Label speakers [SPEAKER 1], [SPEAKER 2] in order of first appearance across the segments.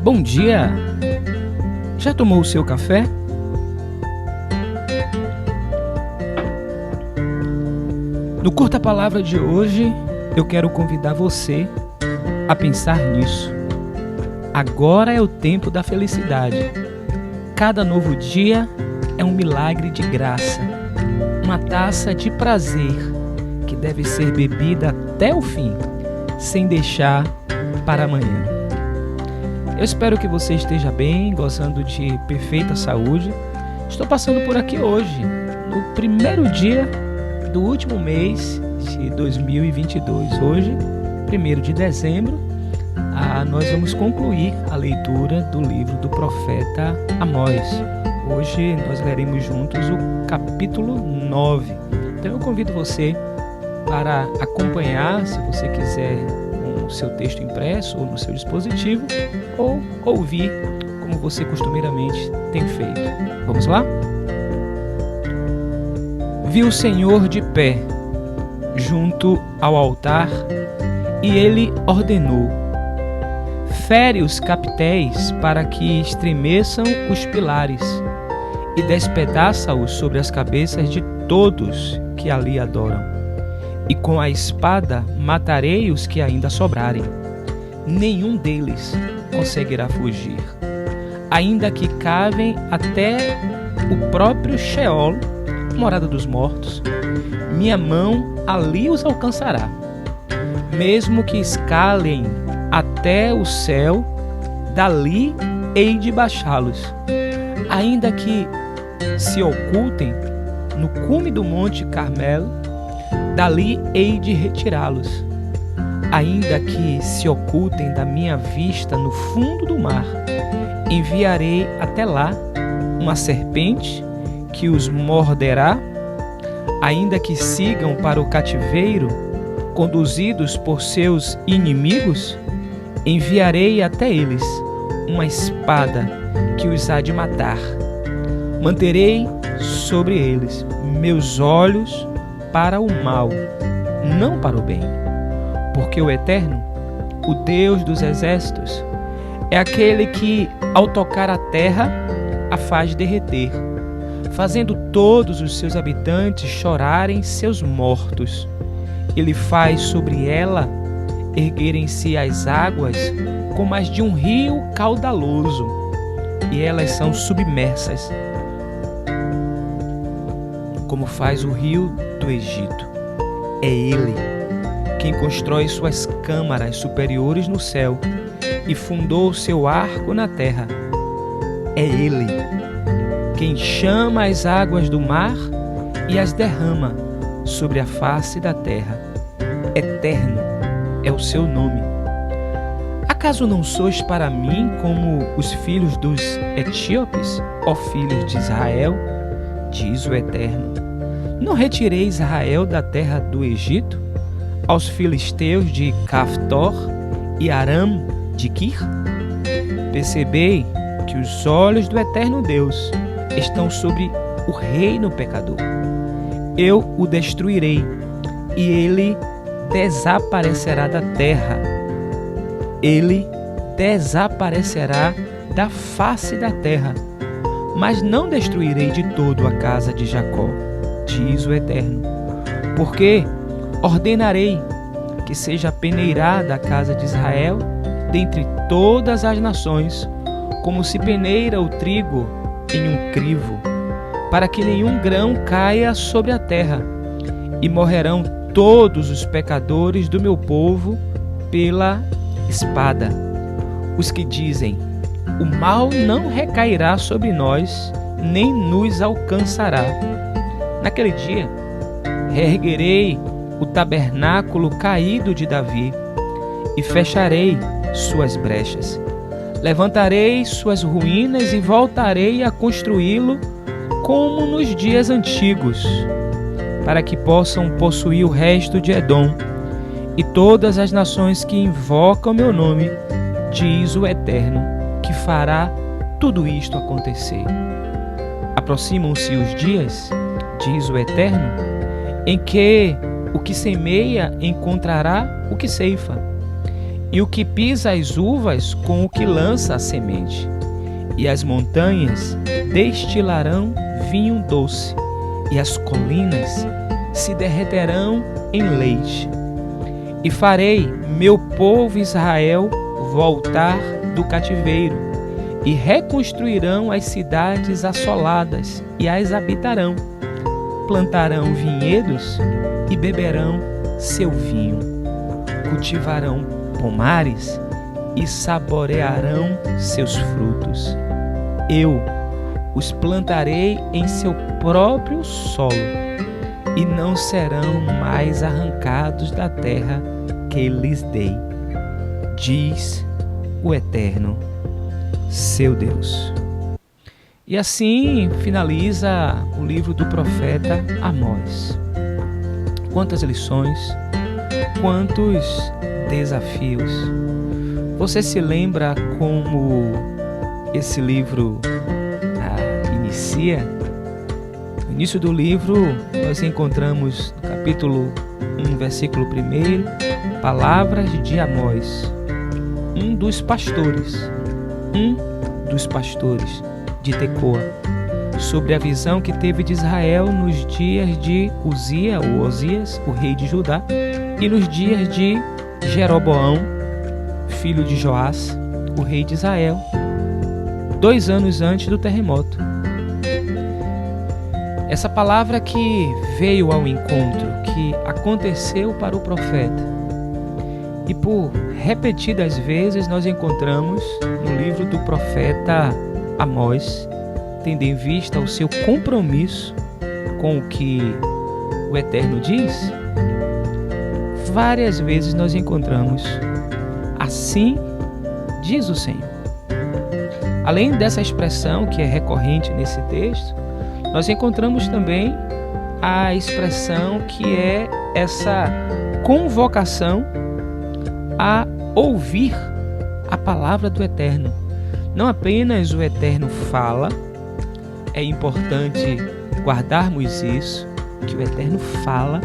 [SPEAKER 1] Bom dia! Já tomou o seu café? No Curta Palavra de hoje, eu quero convidar você a pensar nisso. Agora é o tempo da felicidade. Cada novo dia é um milagre de graça, uma taça de prazer que deve ser bebida até o fim, sem deixar para amanhã. Eu espero que você esteja bem, gozando de perfeita saúde. Estou passando por aqui hoje, no primeiro dia do último mês de 2022. Hoje, 1º de dezembro, nós vamos concluir a leitura do livro do profeta Amós. Hoje nós leremos juntos o capítulo 9. Então eu convido você para acompanhar, se você quiser, o seu texto impresso ou no seu dispositivo, ou ouvir como você costumeiramente tem feito. Vamos lá? Vi o Senhor de pé junto ao altar e ele ordenou: fere os capitéis para que estremeçam os pilares e despedaça-os sobre as cabeças de todos que ali adoram. E com a espada matarei os que ainda sobrarem. Nenhum deles conseguirá fugir. Ainda que cavem até o próprio Sheol, morada dos mortos, minha mão ali os alcançará. Mesmo que escalem até o céu, dali hei de baixá-los. Ainda que se ocultem no cume do monte Carmelo, dali hei de retirá-los. Ainda que se ocultem da minha vista no fundo do mar, enviarei até lá uma serpente que os morderá. Ainda que sigam para o cativeiro, conduzidos por seus inimigos, enviarei até eles uma espada que os há de matar. Manterei sobre eles meus olhos para o mal, não para o bem, porque o Eterno, o Deus dos exércitos, é aquele que, ao tocar a terra, a faz derreter, fazendo todos os seus habitantes chorarem seus mortos. Ele faz sobre ela erguerem-se as águas como as de um rio caudaloso, e elas são submersas, como faz o rio do Egito. É Ele quem constrói suas câmaras superiores no céu e fundou seu arco na terra. É Ele quem chama as águas do mar e as derrama sobre a face da terra. Eterno é o seu nome. Acaso não sois para mim como os filhos dos etíopes, ó filhos de Israel? Diz o Eterno: não retirei Israel da terra do Egito, aos filisteus de Caftor e Aram de Quir? Percebei que os olhos do Eterno Deus estão sobre o reino pecador. Eu o destruirei e ele desaparecerá da terra. Ele desaparecerá da face da terra, mas não destruirei de todo a casa de Jacó, diz o Eterno, porque ordenarei que seja peneirada a casa de Israel dentre todas as nações, como se peneira o trigo em um crivo, para que nenhum grão caia sobre a terra, e morrerão todos os pecadores do meu povo pela espada. Os que dizem: o mal não recairá sobre nós, nem nos alcançará. Naquele dia, reerguerei o tabernáculo caído de Davi e fecharei suas brechas. Levantarei suas ruínas e voltarei a construí-lo como nos dias antigos, para que possam possuir o resto de Edom e todas as nações que invocam meu nome, diz o Eterno, que fará tudo isto acontecer. Aproximam-se os dias, diz o Eterno, em que o que semeia encontrará o que ceifa, e o que pisa as uvas com o que lança a semente, e as montanhas destilarão vinho doce, e as colinas se derreterão em leite. E farei meu povo Israel voltar do cativeiro, e reconstruirão as cidades assoladas, e as habitarão. Plantarão vinhedos e beberão seu vinho. Cultivarão pomares e saborearão seus frutos. Eu os plantarei em seu próprio solo, e não serão mais arrancados da terra que lhes dei, diz o Eterno, seu Deus. E assim finaliza o livro do profeta Amós. Quantas lições, quantos desafios. Você se lembra como esse livro inicia? No início do livro, nós encontramos no capítulo 1, versículo 1, palavras de Amós, um dos pastores de Tecoa, sobre a visão que teve de Israel nos dias de Osias, o rei de Judá, e nos dias de Jeroboão, filho de Joás, o rei de Israel, 2 anos antes do terremoto. Essa palavra que veio ao encontro, que aconteceu para o profeta, e por repetidas vezes nós encontramos no livro do profeta Amós, tendo em vista o seu compromisso com o que o Eterno diz, várias vezes nós encontramos: assim diz o Senhor. Além dessa expressão que é recorrente nesse texto, nós encontramos também a expressão que é essa convocação a ouvir a palavra do Eterno. Não apenas o Eterno fala, é importante guardarmos isso, que o Eterno fala,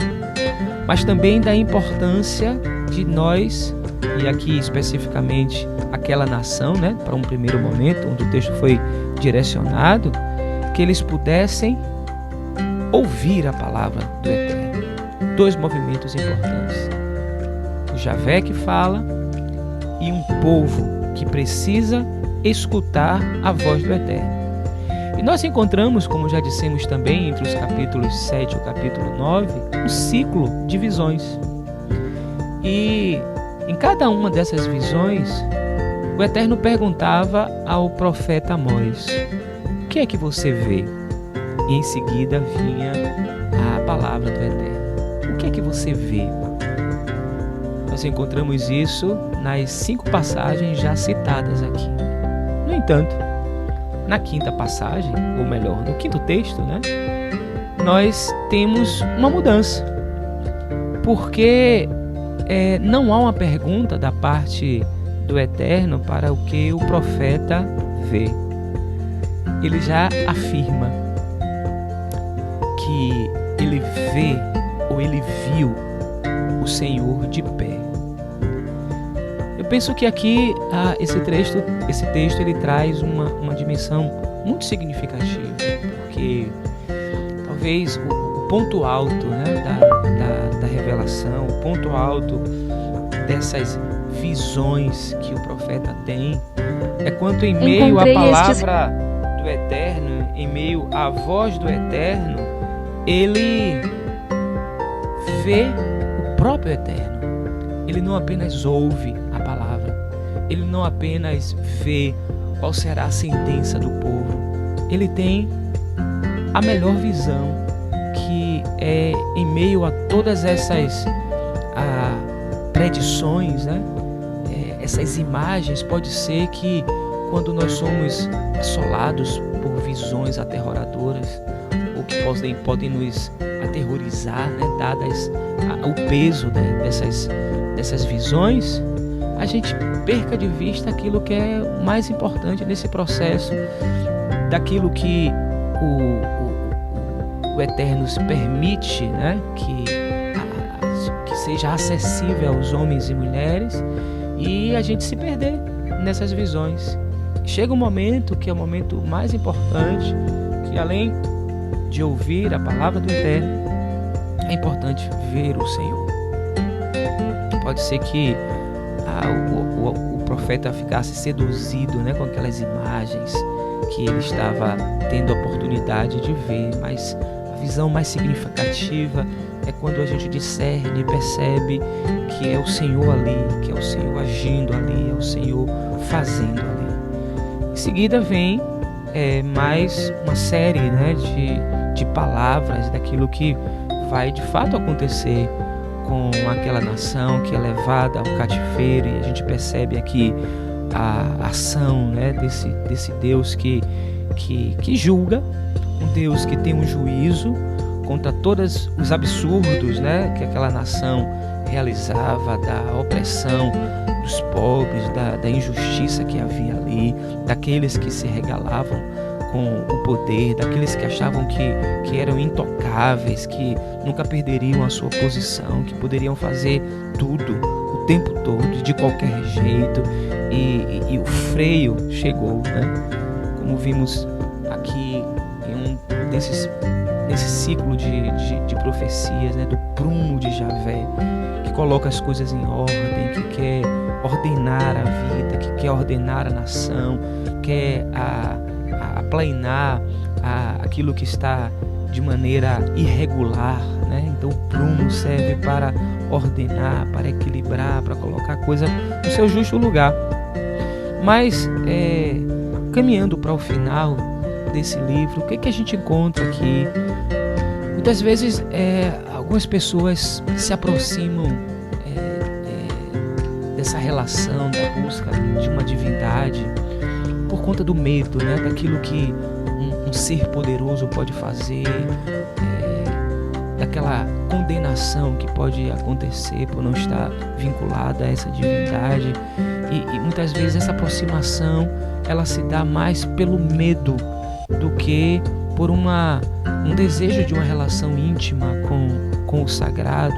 [SPEAKER 1] mas também da importância de nós, e aqui especificamente aquela nação, para um primeiro momento, onde o texto foi direcionado, que eles pudessem ouvir a palavra do Eterno. 2 movimentos importantes: o Javé que fala e um povo que precisa escutar a voz do Eterno. E nós encontramos, como já dissemos também, entre os capítulos 7 e o capítulo 9, um ciclo de visões. E em cada uma dessas visões, o Eterno perguntava ao profeta Amós: o que é que você vê? E em seguida vinha a palavra do Eterno: o que é que você vê? Nós encontramos isso nas 5 passagens já citadas aqui. No entanto, na 5ª passagem, ou melhor, no 5º texto, nós temos uma mudança. Porque não há uma pergunta da parte do Eterno para o que o profeta vê. Ele já afirma que ele vê ou ele viu o Senhor de pé. Eu penso que aqui esse texto ele traz uma dimensão muito significativa, porque talvez o ponto alto da revelação, o ponto alto dessas visões que o profeta tem, é quando em meio à palavra do Eterno, em meio à voz do Eterno, ele vê o próprio Eterno. Ele não apenas ouve a palavra, ele não apenas vê qual será a sentença do povo, ele tem a melhor visão, que é em meio a todas essas predições, essas imagens. Pode ser que quando nós somos assolados por visões aterroradoras, ou que podem nos aterrorizar, dadas o peso dessas visões, a gente perca de vista aquilo que é o mais importante nesse processo, daquilo que o Eterno se permite, né, que seja acessível aos homens e mulheres, e a gente se perder nessas visões. Chega um momento que é o momento mais importante, que além de ouvir a palavra do Eterno, é importante ver o Senhor. Pode ser que o profeta ficasse seduzido, né, com aquelas imagens que ele estava tendo a oportunidade de ver, mas a visão mais significativa é quando a gente discerne e percebe que é o Senhor ali, que é o Senhor agindo ali, é o Senhor fazendo ali. Em seguida vem mais uma série, né, de palavras daquilo que vai de fato acontecer com aquela nação que é levada ao cativeiro, e a gente percebe aqui a ação, né, desse Deus que julga, um Deus que tem um juízo contra todos os absurdos, né, que aquela nação realizava, da opressão dos pobres, da injustiça que havia ali, daqueles que se regalavam com o poder, daqueles que achavam que eram intocáveis, que nunca perderiam a sua posição, que poderiam fazer tudo o tempo todo, de qualquer jeito, e o freio chegou, né? Como vimos aqui em nesse ciclo de profecias, né, do prumo de Javé, que coloca as coisas em ordem, que quer ordenar a vida, que quer ordenar a nação, quer aplainar aquilo que está de maneira irregular, né? Então o prumo serve para ordenar, para equilibrar, para colocar a coisa no seu justo lugar. Mas caminhando para o final desse livro, o que a gente encontra aqui? Muitas vezes algumas pessoas se aproximam dessa relação da busca de uma divindade por conta do medo, né? Daquilo que um ser poderoso pode fazer, daquela condenação que pode acontecer por não estar vinculada a essa divindade, e muitas vezes essa aproximação ela se dá mais pelo medo do que por um desejo de uma relação íntima com o sagrado,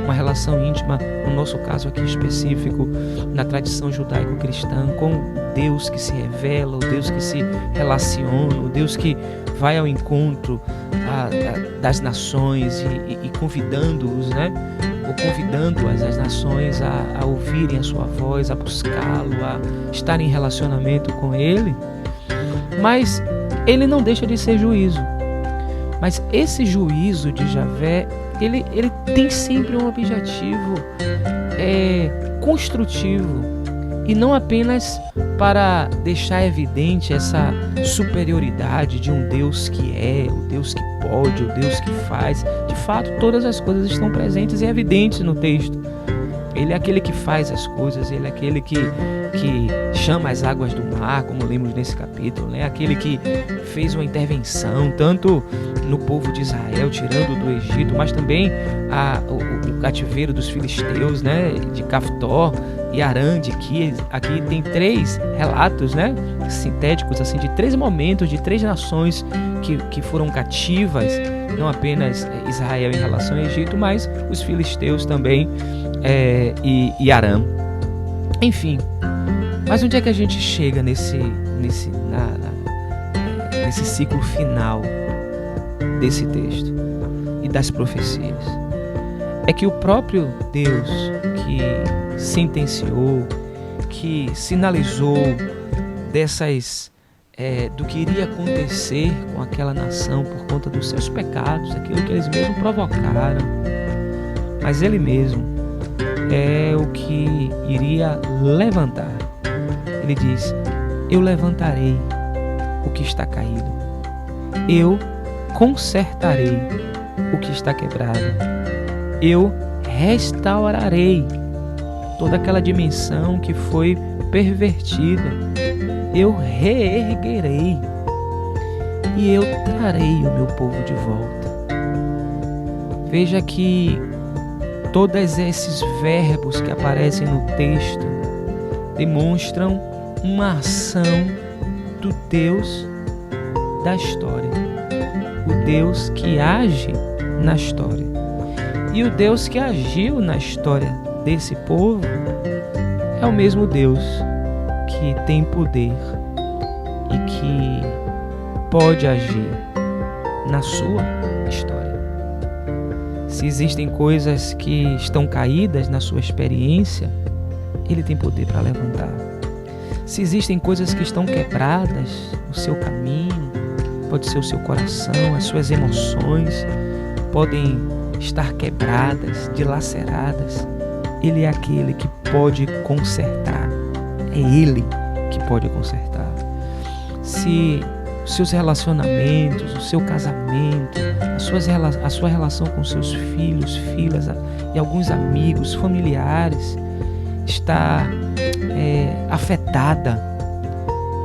[SPEAKER 1] uma relação íntima, no nosso caso aqui específico, na tradição judaico-cristã, com o Deus que se revela, o Deus que se relaciona, o Deus que vai ao encontro das nações e convidando-os, né? Ou convidando-as, as nações, a ouvirem a sua voz, a buscá-lo, a estar em relacionamento com Ele. Mas ele não deixa de ser juízo. Mas esse juízo de Javé, ele tem sempre um objetivo construtivo, e não apenas para deixar evidente essa superioridade de um Deus que é, o Deus que pode, o Deus que faz. De fato, todas as coisas estão presentes e evidentes no texto. Ele é aquele que faz as coisas, ele é aquele que chama as águas do mar, como lemos nesse capítulo, né? Aquele que fez uma intervenção, tanto no povo de Israel, tirando do Egito, mas também o cativeiro dos filisteus, né? De Caftor e Arã, de Quis. Aqui tem 3 relatos, né? Sintéticos, assim, de 3 momentos, de 3 nações que foram cativas, não apenas Israel em relação ao Egito, mas os filisteus também, e Arã. Enfim, mas onde é que a gente chega nesse ciclo final desse texto e das profecias? É que o próprio Deus que sentenciou, que sinalizou do que iria acontecer com aquela nação por conta dos seus pecados, aquilo que eles mesmos provocaram, mas Ele mesmo é o que iria levantar. Ele diz: eu levantarei o que está caído, eu consertarei o que está quebrado, eu restaurarei toda aquela dimensão que foi pervertida, eu reerguerei e eu trarei o meu povo de volta. Veja que todos esses verbos que aparecem no texto demonstram uma ação do Deus da história, o Deus que age na história. E o Deus que agiu na história desse povo é o mesmo Deus que tem poder e que pode agir na sua história. Se existem coisas que estão caídas na sua experiência, Ele tem poder para levantar. Se existem coisas que estão quebradas no seu caminho, pode ser o seu coração, as suas emoções podem estar quebradas, dilaceradas. Ele é aquele que pode consertar. É Ele que pode consertar. Se os seus relacionamentos, o seu casamento, a sua relação com seus filhos, filhas e alguns amigos, familiares está afetada,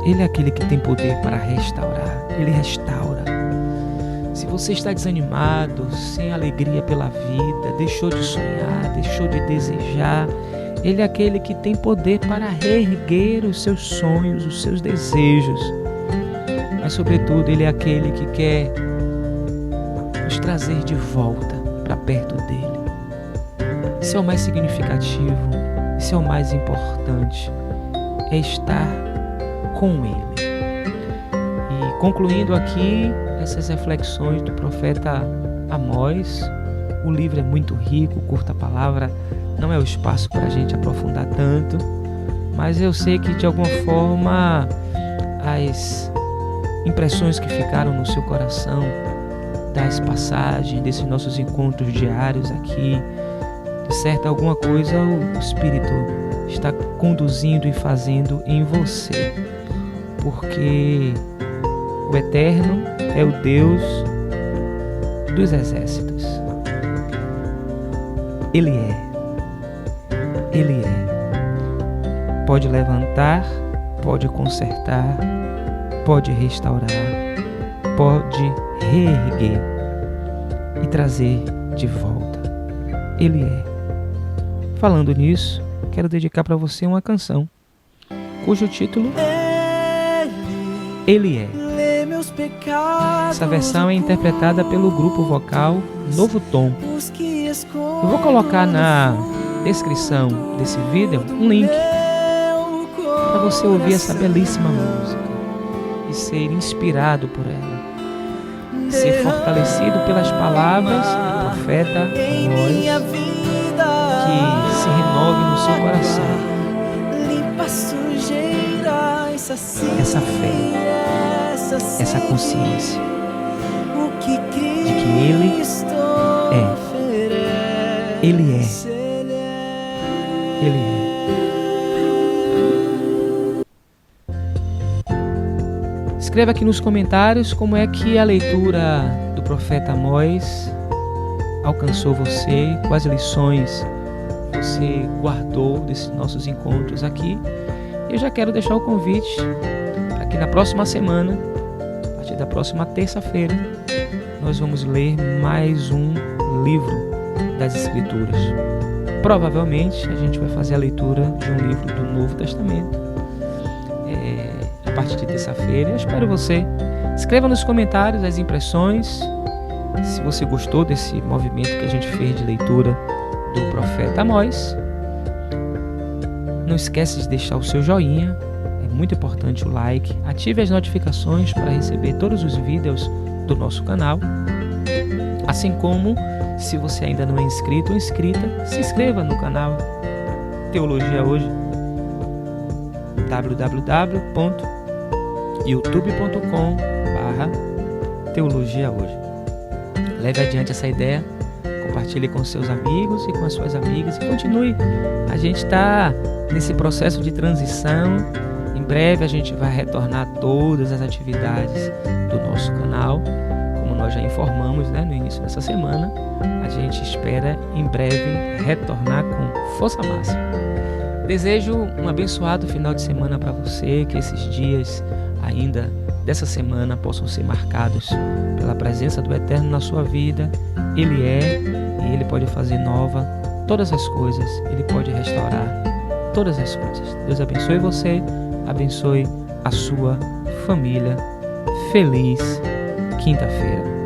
[SPEAKER 1] Ele é aquele que tem poder para restaurar. Ele restaura. Se você está desanimado, sem alegria pela vida, deixou de sonhar, deixou de desejar, Ele é aquele que tem poder para reerguer os seus sonhos, os seus desejos. Mas, sobretudo, Ele é aquele que quer nos trazer de volta para perto dEle. Isso é o mais significativo, isso é o mais importante, é estar com Ele. E concluindo aqui essas reflexões do profeta Amós, o livro é muito rico, curta palavra, não é o espaço para a gente aprofundar tanto, mas eu sei que de alguma forma as impressões que ficaram no seu coração das passagens, desses nossos encontros diários aqui, de certa alguma coisa o Espírito está conduzindo e fazendo em você, porque o Eterno é o Deus dos exércitos. Ele é. Pode levantar, pode consertar, pode restaurar, pode reerguer e trazer de volta. Ele é. Falando nisso, quero dedicar para você uma canção cujo título Ele é. Essa versão é interpretada pelo grupo vocal Novo Tom. Eu vou colocar na descrição desse vídeo um link para você ouvir essa belíssima música e ser inspirado por ela, ser fortalecido pelas palavras do profeta Amós, que se renove no seu coração essa fé, essa consciência de que Ele é. Ele é. Ele é. Escreva aqui nos comentários como é que a leitura do profeta Amós alcançou você, quais lições você guardou desses nossos encontros aqui. Eu já quero deixar o convite para que na próxima semana, a partir da próxima terça-feira, nós vamos ler mais um livro das Escrituras. Provavelmente a gente vai fazer a leitura de um livro do Novo Testamento a partir de terça-feira. Eu espero você. Escreva nos comentários as impressões, se você gostou desse movimento que a gente fez de leitura do profeta Amós. Não esquece de deixar o seu joinha, é muito importante o like. Ative as notificações para receber todos os vídeos do nosso canal. Assim como, se você ainda não é inscrito ou inscrita, se inscreva no canal Teologia Hoje, www.youtube.com/Teologia Hoje. Leve adiante essa ideia, compartilhe com seus amigos e com as suas amigas e continue. A gente está nesse processo de transição. Em breve a gente vai retornar a todas as atividades do nosso canal. Como nós já informamos, no início dessa semana, a gente espera em breve retornar com força máxima. Desejo um abençoado final de semana para você, que esses dias ainda dessa semana possam ser marcados pela presença do Eterno na sua vida. Ele é e Ele pode fazer nova todas as coisas, Ele pode restaurar todas as coisas. Deus abençoe você, abençoe a sua família. feliz quinta-feira.